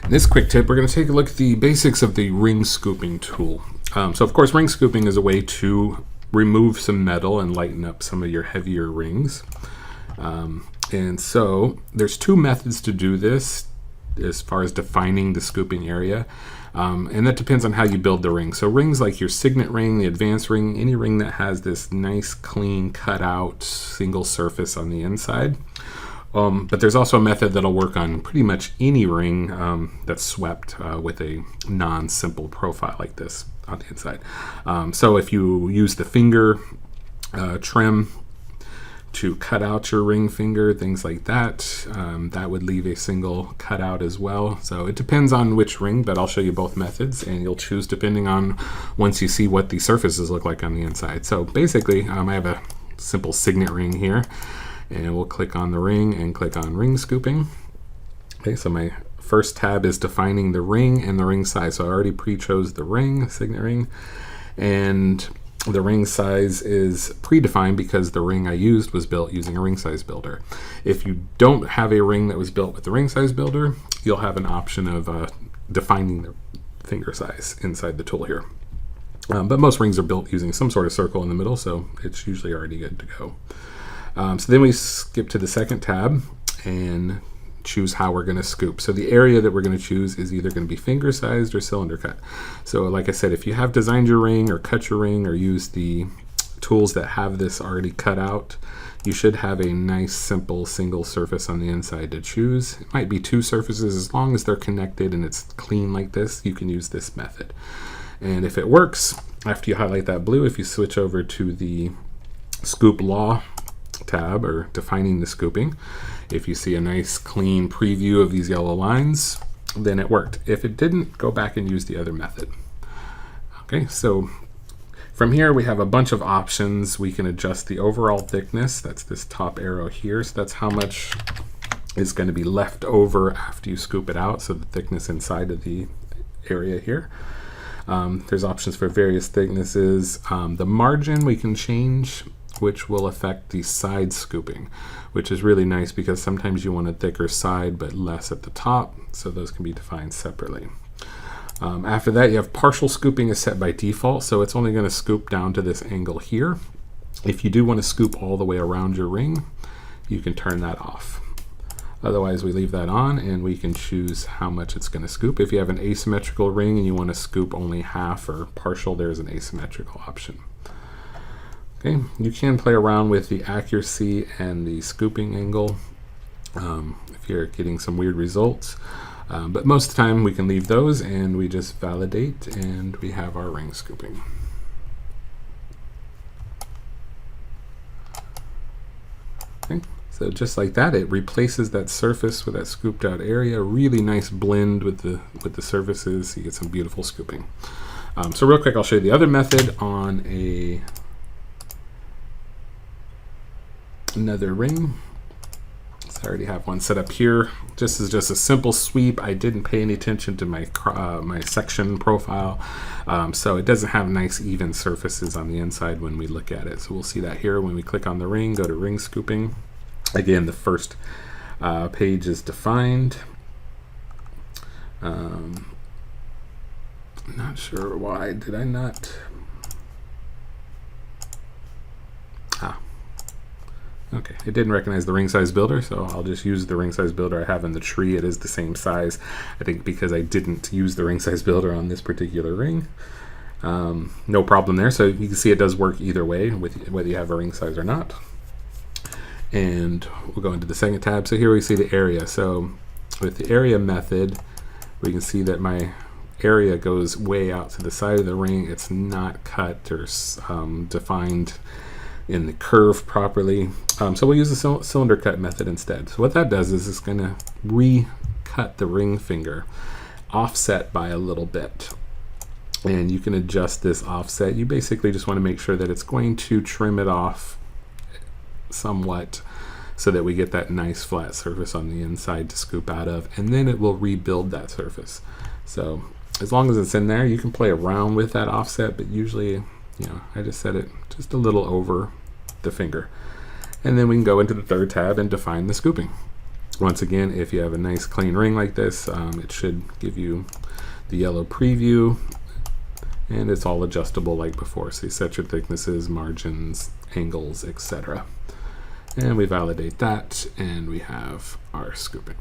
In this quick tip, we're going to take a look at the basics of the ring scooping tool. So of course, ring scooping is a way to remove some metal and lighten up some of your heavier rings. And so there's two methods to do this as far as defining the scooping area. And that depends on how you build the ring. So rings like your signet ring, the advanced ring, any ring that has this nice, clean, cut out single surface on the inside. But there's also a method that'll work on pretty much any ring that's swept with a non-simple profile like this on the inside. So if you use the finger trim to cut out your ring finger, things like that, that would leave a single cutout as well. So it depends on which ring, but I'll show you both methods, and you'll choose depending on once you see what the surfaces look like on the inside. So basically, I have a simple signet ring here. And we'll click on the ring and click on ring scooping. Okay, so my first tab is defining the ring and the ring size. So I already pre-chose the ring, signet ring, and the ring size is predefined because the ring I used was built using a ring size builder. If you don't have a ring that was built with the ring size builder, you'll have an option of defining the finger size inside the tool here. But most rings are built using some sort of circle in the middle, so it's usually already good to go. So then we skip to the second tab and choose how we're going to scoop. So the area that we're going to choose is either going to be finger sized or cylinder cut. So like I said, if you have designed your ring or cut your ring or used the tools that have this already cut out, you should have a nice simple single surface on the inside to choose. It might be two surfaces. As long as they're connected and it's clean like this, you can use this method. And if it works, after you highlight that blue, if you switch over to the scoop law tab or defining the scooping, if you see a nice clean preview of these yellow lines, then it worked. If it didn't, go back and use the other method. Okay, so from here we have a bunch of options. We can adjust the overall thickness. That's this top arrow here. So that's how much is going to be left over after you scoop it out. So the thickness inside of the area here. There's options for various thicknesses. The margin we can change, which will affect the side scooping, which is really nice because sometimes you want a thicker side but less at the top, so those can be defined separately. After that, you have partial scooping is set by default, so it's only going to scoop down to this angle here. If you do want to scoop all the way around your ring, you can turn that off. Otherwise, we leave that on and we can choose how much it's going to scoop. If you have an asymmetrical ring and you want to scoop only half or partial, there's an asymmetrical option. Okay, you can play around with the accuracy and the scooping angle if you're getting some weird results. But most of the time we can leave those and we just validate and we have our ring scooping. Okay, so just like that, it replaces that surface with that scooped out area. Really nice blend with the surfaces. You get some beautiful scooping. So real quick, I'll show you the other method on another ring. So I already have one set up here. This is just a simple sweep. I didn't pay any attention to my my section profile, so it doesn't have nice even surfaces on the inside when we look at it. So we'll see that here when we click on the ring, go to ring scooping. Again, the first page is defined. Not sure why did I not. Okay, it didn't recognize the ring size builder, so I'll just use the ring size builder I have in the tree. It is the same size, I think, because I didn't use the ring size builder on this particular ring. No problem there. So you can see it does work either way, with whether you have a ring size or not. And we'll go into the second tab. So here we see the area. So with the area method, we can see that my area goes way out to the side of the ring. It's not cut or defined in the curve properly. So we'll use the cylinder cut method instead. So what that does is it's going to recut the ring finger offset by a little bit. And you can adjust this offset. You basically just want to make sure that it's going to trim it off somewhat so that we get that nice flat surface on the inside to scoop out of, and then it will rebuild that surface. So as long as it's in there, you can play around with that offset, but usually, I just set it just a little over the finger. And then we can go into the third tab and define the scooping. Once again, if you have a nice clean ring like this, it should give you the yellow preview, and it's all adjustable like before. So you set your thicknesses, margins, angles, etc. And we validate that, and we have our scooping.